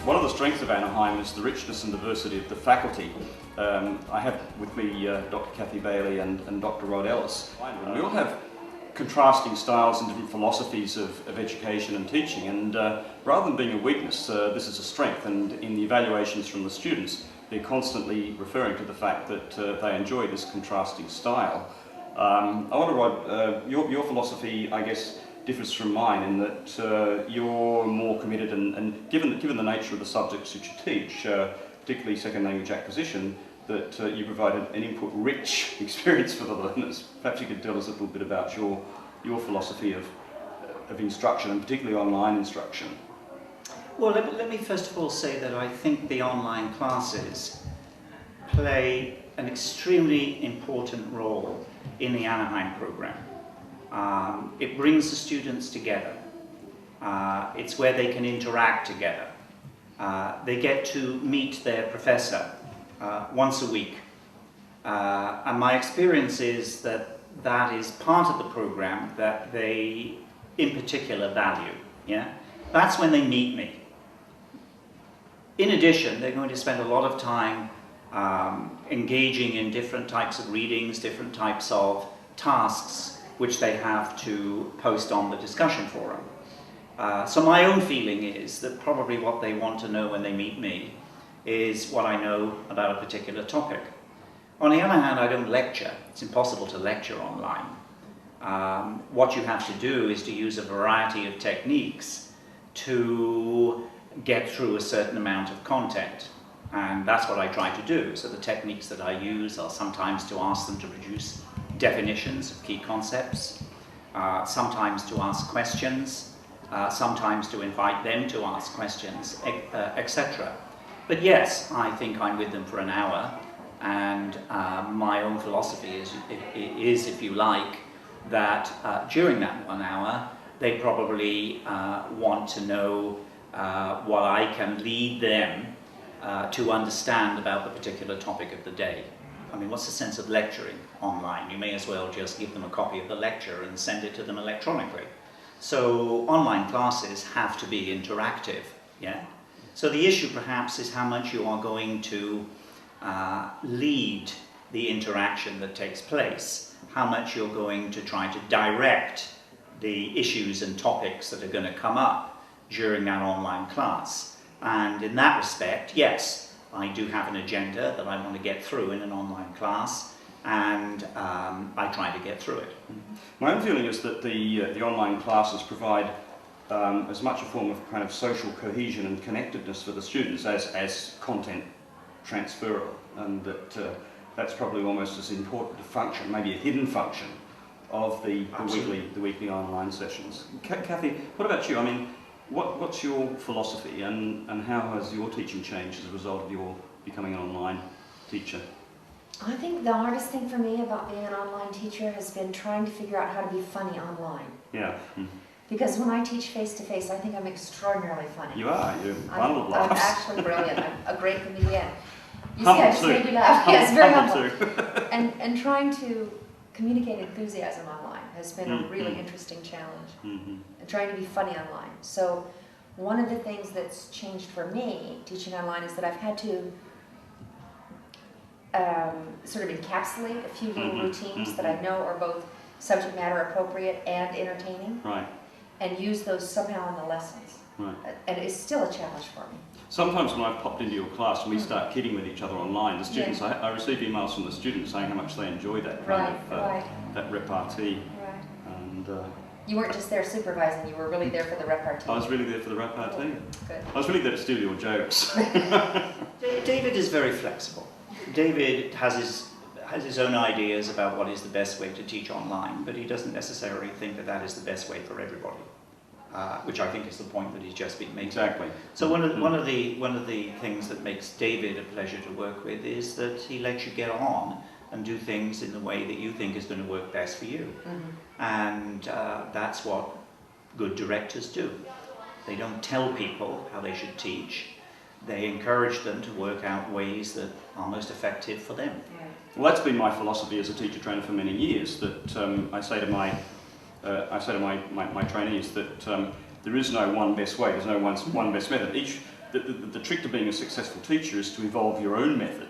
One of the strengths of Anaheim is the richness and diversity of the faculty. I have with me Dr Kathy Bailey and Dr Rod Ellis. We all have contrasting styles and different philosophies of education and teaching, and rather than being a weakness, this is a strength, and in the evaluations from the students they're constantly referring to the fact that they enjoy this contrasting style. I wonder, Rod, your philosophy, I guess, differs from mine in that you're more committed, and given the nature of the subjects that you teach, particularly second language acquisition, that you provide an input-rich experience for the learners. Perhaps you could tell us a little bit about your philosophy of instruction, and particularly online instruction. Well, let me first of all say that I think the online classes play an extremely important role in the Anaheim program. It brings the students together. It's where they can interact together. They get to meet their professor once a week. And my experience is that that is part of the program that they in particular value. Yeah? That's when they meet me. In addition, they're going to spend a lot of time engaging in different types of readings, different types of tasks which they have to post on the discussion forum. So my own feeling is that probably what they want to know when they meet me is what I know about a particular topic. On the other hand, I don't lecture. It's impossible to lecture online. What you have to do is to use a variety of techniques to get through a certain amount of content. And that's what I try to do. So the techniques that I use are sometimes to ask them to produce definitions of key concepts, sometimes to ask questions, sometimes to invite them to ask questions, etc. But yes, I think I'm with them for an hour, and my own philosophy is, if you like, that during that 1 hour, they probably want to know what I can lead them to understand about the particular topic of the day. I mean, what's the sense of lecturing online? You may as well just give them a copy of the lecture and send it to them electronically. So online classes have to be interactive, yeah? So the issue perhaps is how much you are going to lead the interaction that takes place, how much you're going to try to direct the issues and topics that are going to come up during that online class. And in that respect, yes, I do have an agenda that I want to get through in an online class, and I try to get through it. My own feeling is that the online classes provide as much a form of kind of social cohesion and connectedness for the students as content transferal, and that's probably almost as important a function, maybe a hidden function, of the weekly online sessions. Kathy, what about you? I mean, what's your philosophy, and how has your teaching changed as a result of your becoming an online teacher? I think the hardest thing for me about being an online teacher has been trying to figure out how to be funny online. Yeah. Because when I teach face-to-face, I think I'm extraordinarily funny. You are. You're wonderful. I'm actually brilliant. I'm a great comedian. You humble see, I just too. made you laugh. Yes, very humble. Too. And trying to communicate enthusiasm online has been a really interesting challenge. And trying to be funny online. So one of the things that's changed for me teaching online is that I've had to sort of encapsulate a few little routines that I know are both subject matter appropriate and entertaining. Right. And use those somehow in the lessons. Right. And it's still a challenge for me. Sometimes when I've popped into your class and we start kidding with each other online, the students, I receive emails from the students saying how much they enjoy that kind of that repartee. Right. And you weren't just there supervising, you were really there for the repartee. I was really there for the repartee. Good. I was really there to steal your jokes. David is very flexible. David has his own ideas about what is the best way to teach online, but he doesn't necessarily think that that is the best way for everybody, which I think is the point that he's just been making. Exactly. So one of the things that makes David a pleasure to work with is that he lets you get on and do things in the way that you think is going to work best for you. And that's what good directors do. They don't tell people how they should teach. They encourage them to work out ways that are most effective for them. Well, that's been my philosophy as a teacher trainer for many years. That I say to my trainees that there is no one best way. There's no one best method. the trick to being a successful teacher is to evolve your own method.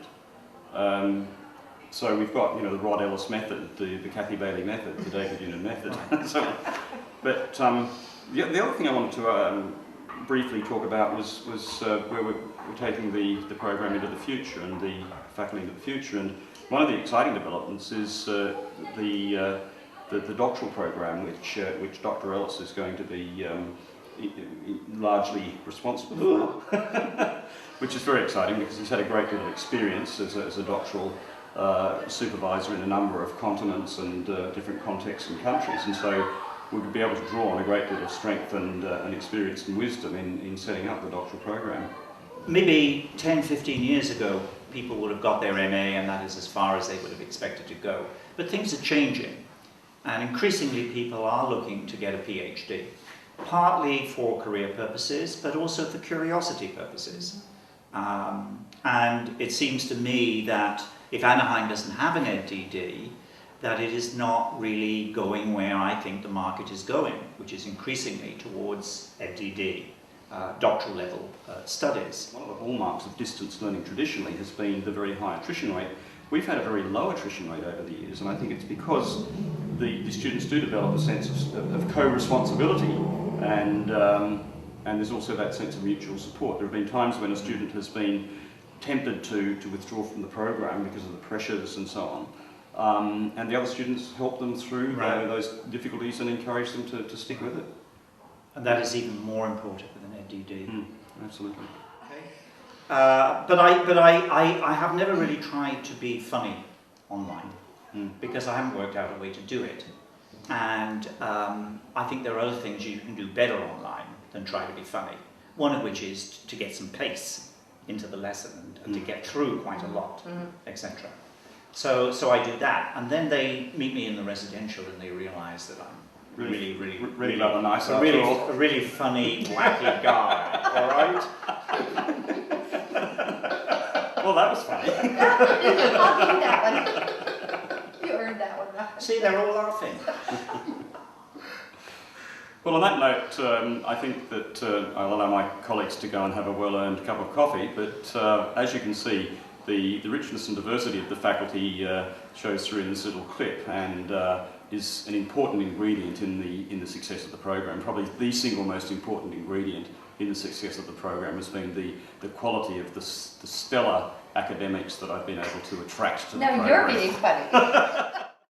So we've got, the Rod Ellis method, the Kathy Bailey method, the David Nunan method. But the other thing I wanted to briefly talk about was where we're taking the program into the future and the faculty into the future. And one of the exciting developments is the doctoral program, which Dr. Ellis is going to be largely responsible for, which is very exciting because he's had a great deal of experience as a doctoral supervisor in a number of continents and different contexts and countries, and so we would be able to draw on a great deal of strength and experience and wisdom in setting up the doctoral program. Maybe 10-15 years ago, people would have got their MA and that is as far as they would have expected to go. But things are changing, and increasingly people are looking to get a PhD, partly for career purposes, but also for curiosity purposes. And it seems to me that if Anaheim doesn't have an FDD, that it is not really going where I think the market is going, which is increasingly towards FDD, doctoral level studies. One of the hallmarks of distance learning traditionally has been the very high attrition rate. We've had a very low attrition rate over the years, and I think it's because the students do develop a sense of co-responsibility, and there's also that sense of mutual support. There have been times when a student has been tempted to withdraw from the program because of the pressures and so on, and the other students help them through those difficulties and encourage them to stick with it. And that is even more important with an FDD. Absolutely. Okay. But I have never really tried to be funny online because I haven't worked out a way to do it. And I think there are other things you can do better online than try to be funny. One of which is to get some pace into the lesson and to get through quite a lot, etc. So I do that, and then they meet me in the residential and they realise that I'm really nice, a really funny, wacky guy. All right. Well, that was funny. You earned that one. See, they're all laughing. Well, on that note, I think that I'll allow my colleagues to go and have a well-earned cup of coffee, but as you can see, the richness and diversity of the faculty shows through in this little clip, and is an important ingredient in the success of the program. Probably the single most important ingredient in the success of the program has been the quality of the stellar academics that I've been able to attract to the program. Now you're being funny.